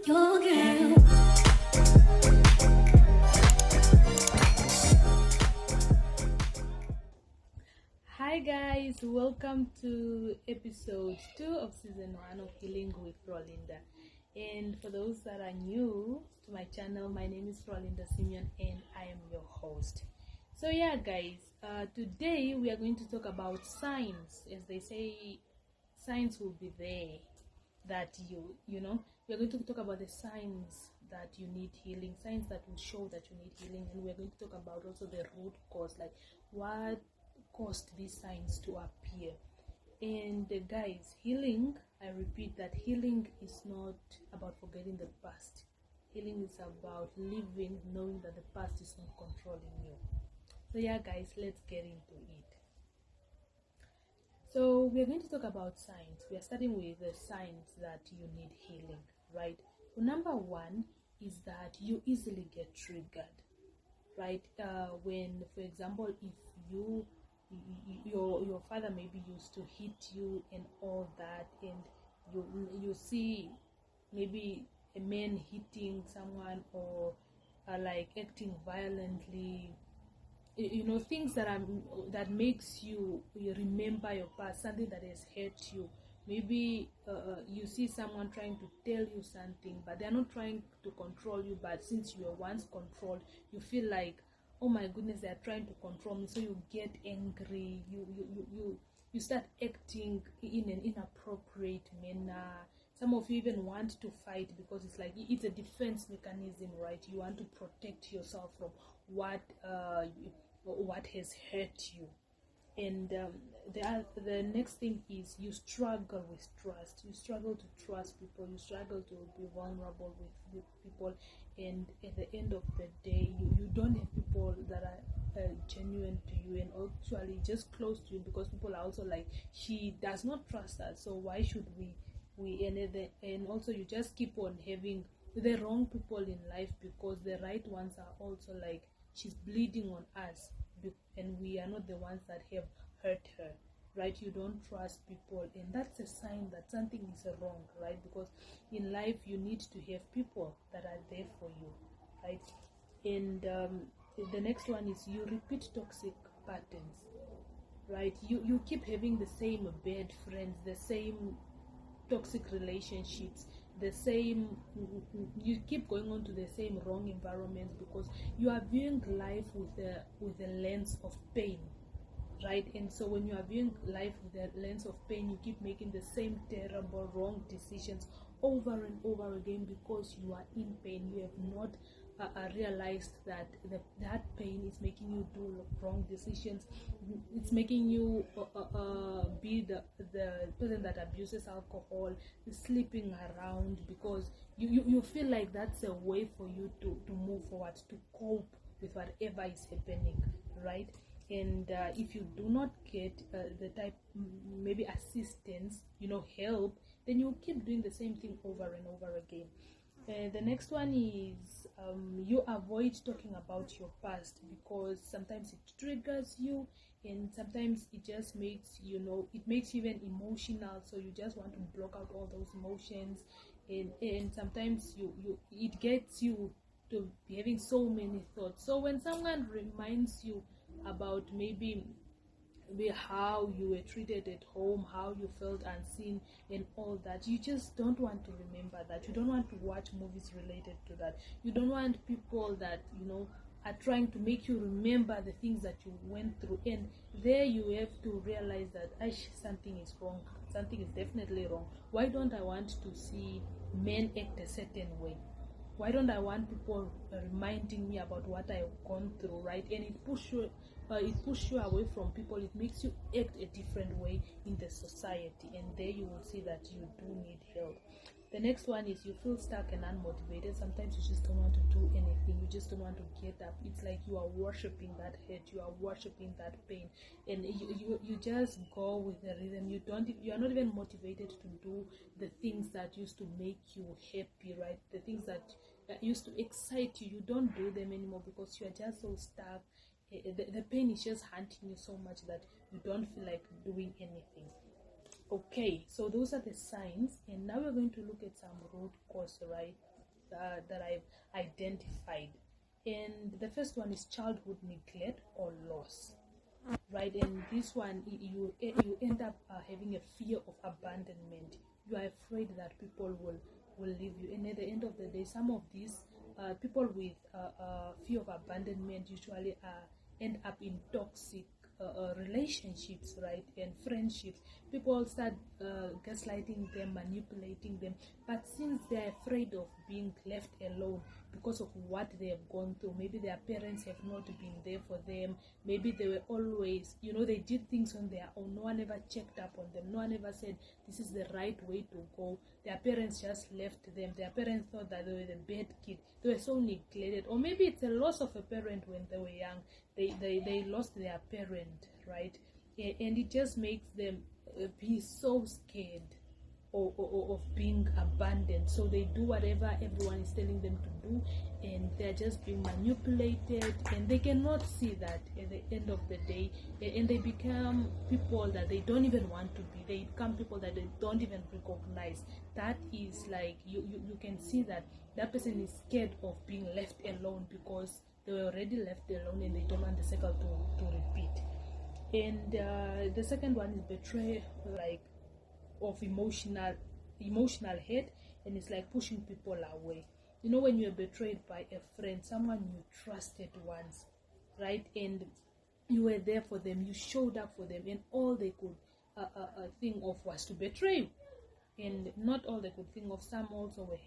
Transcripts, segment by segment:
your girl. Hi guys, welcome to episode 2 of season 1 of Healing with Frolinda. And for those that are new to my channel, my name is Frolinda Simeon and I am your host. So yeah guys, today we are going to talk about signs. As they say, signs will be there that you know we are going to talk about the signs that you need healing, signs that will show that you need healing. And we're going to talk about also the root cause, like what caused these signs to appear. And guys, healing, I repeat that healing is not about forgetting the past. Healing is about living knowing that the past is not controlling you. So yeah guys, let's get into it. So we're going to talk about signs. We are starting with the signs that you need healing, right? So number one is that you easily get triggered, right? When, for example, if your father maybe used to hit you and all that, and you see maybe a man hitting someone, or like acting violently, things that makes you remember your past, something that has hurt you. Maybe you see someone trying to tell you something, but they're not trying to control you, but since you were once controlled, you feel like, oh my goodness, they're trying to control me. So you get angry, you start acting in an inappropriate manner. Some of you even want to fight because it's like it's a defense mechanism, right? You want to protect yourself from what has hurt you. And the next thing is you struggle with trust. You struggle to trust people. You struggle to be vulnerable with people. And at the end of the day, you don't have people that are genuine to you and actually just close to you, because people are also like, she does not trust us, so why should we and also you just keep on having the wrong people in life, because the right ones are also like, she's bleeding on us, and we are not the ones that have hurt her, right? You don't trust people, and that's a sign that something is wrong, right? Because in life you need to have people that are there for you, right? And the next one is you repeat toxic patterns, right? You keep having the same bad friends, the same toxic relationships, the same, you keep going on to the same wrong environments, because you are viewing life with a lens of pain, right? And so when you are viewing life with a lens of pain, you keep making the same terrible wrong decisions over and over again, because you are in pain. You have not realized that that pain is making you do wrong decisions. It's making you be the person that abuses alcohol, sleeping around, because you feel like that's a way for you to move forward, to cope with whatever is happening, right? And if you do not get the type, maybe assistance, help, then you keep doing the same thing over and over again. The next one is you avoid talking about your past, because sometimes it triggers you, and sometimes it just makes it makes you even emotional, so you just want to block out all those emotions. And sometimes it gets you to be having so many thoughts. So when someone reminds you about maybe how you were treated at home, how you felt unseen and all that, you just don't want to remember that. You don't want to watch movies related to that. You don't want people that are trying to make you remember the things that you went through. And there you have to realize that something is wrong, something is definitely wrong. Why don't I want to see men act a certain way? Why don't I want people reminding me about what I've gone through, right? And it pushes you away from people. It makes you act a different way in the society, and there you will see that you do need help. The next one is you feel stuck and unmotivated. Sometimes you just don't want to do anything. You just don't want to get up. It's like you are worshiping that hurt. You are worshiping that pain, and you just go with the rhythm. You are not even motivated to do the things that used to make you happy, right? The things that used to excite you. You don't do them anymore because you are just so stuck. The pain is just hunting you so much that you don't feel like doing anything. Okay, so those are the signs, and now we're going to look at some root cause, right? that I've identified. And the first one is childhood neglect or loss, right? And this one, you end up having a fear of abandonment. You are afraid that people will leave you, and at the end of the day, some of these people with fear of abandonment usually end up in toxic relationships, right? And friendships. People start gaslighting them, manipulating them, but since they're afraid of being left alone because of what they have gone through, maybe their parents have not been there for them, maybe they were always, they did things on their own, no one ever checked up on them, no one ever said this is the right way to go. Their parents just left them. Their parents thought that they were the bad kid, they were so neglected. Or maybe it's a loss of a parent when they were young, they lost their parent, right? And it just makes them be so scared of being abandoned, so they do whatever everyone is telling them to do, and they're just being manipulated, and they cannot see that at the end of the day, and they become people that they don't even want to be. They become people that they don't even recognize. That is like you can see that that person is scared of being left alone because they were already left alone and they don't want the cycle to repeat. And the second one is betrayal, like of emotional hate, and it's like pushing people away. When you're betrayed by a friend, someone you trusted once, right? And you were there for them, you showed up for them, and all they could think of was to betray you. And not all they could think of, some also were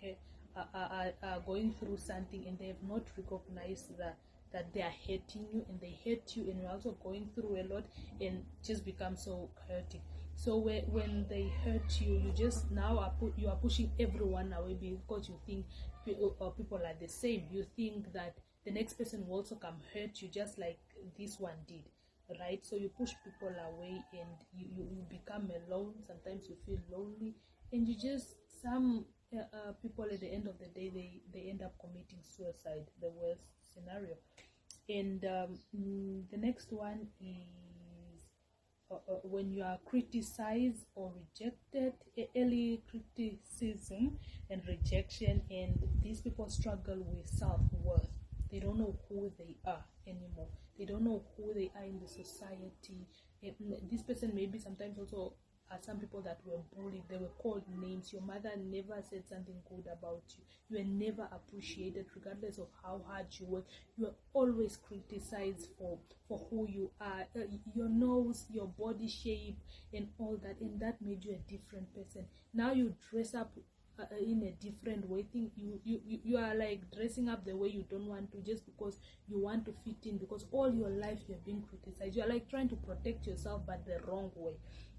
are going through something, and they have not recognized that they are hating you, and they hate you, and you're also going through a lot, and just become so chaotic. So when they hurt you, you just now you are pushing everyone away because you think people are the same. You think that the next person will also come hurt you just like this one did, right? So you push people away, and you become alone. Sometimes you feel lonely, and you just some people at the end of the day, they end up committing suicide, the worst scenario. And the next one is when you are criticized or rejected, early criticism and rejection, and these people struggle with self-worth. They don't know who they are anymore. They don't know who they are in the society. This person maybe sometimes also are some people that were bullied. They were called names. Your mother never said something good about you. You were never appreciated, regardless of how hard you work. You were always criticized for who you are, your nose, your body shape, and all that. And that made you a different person. Now you dress up in a different way. Think you are like dressing up the way you don't want to, just because you want to fit in, because all your life you have been criticized. You are like trying to protect yourself, but the wrong way,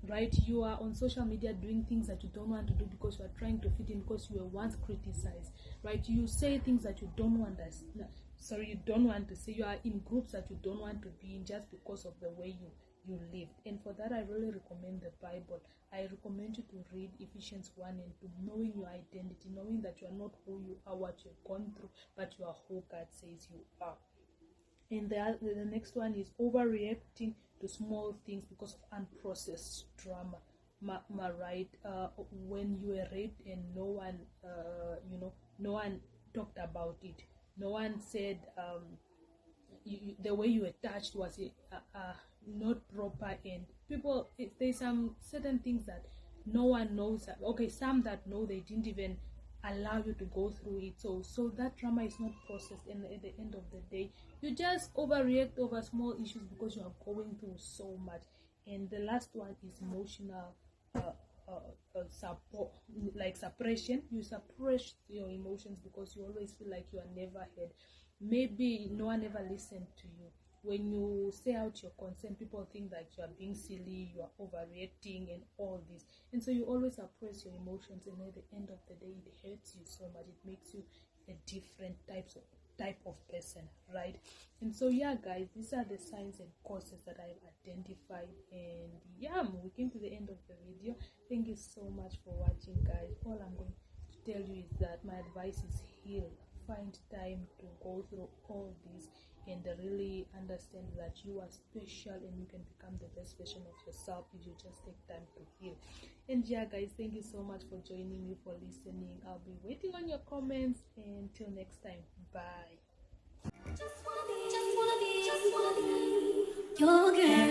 right? You are on social media doing things that you don't want to do because you are trying to fit in, because you were once criticized, right? You say things that you don't want to say. You are in groups that you don't want to be in just because of the way you lived. And for that, I really recommend the Bible. I recommend you to read Ephesians 1 and 2, knowing your identity, knowing that you are not who you are, what you have gone through, but you are who God says you are. And the next one is overreacting to small things because of unprocessed trauma. Right? When you were raped and no one talked about it. No one said the way you were touched was not proper, and people, there's some certain things that no one knows. Okay, some that know, they didn't even allow you to go through it, so that trauma is not processed, and at the end of the day you just overreact over small issues because you are going through so much. And the last one is emotional support, like suppression. You suppress your emotions because you always feel like you are never heard. Maybe no one ever listened to you. When you say out your concern, people think that you are being silly, you are overreacting, and all this. And so you always suppress your emotions, and at the end of the day, it hurts you so much. It makes you a different type of person, right? And so yeah, guys, these are the signs and causes that I've identified. And yeah, we came to the end of the video. Thank you so much for watching, guys. All I'm going to tell you is that my advice is heal. Find time to go through all this and really understand that you are special and you can become the best version of yourself if you just take time to heal. And yeah, guys, thank you so much for joining me, for listening. I'll be waiting on your comments. Until next time, bye. Just wanna be your girl.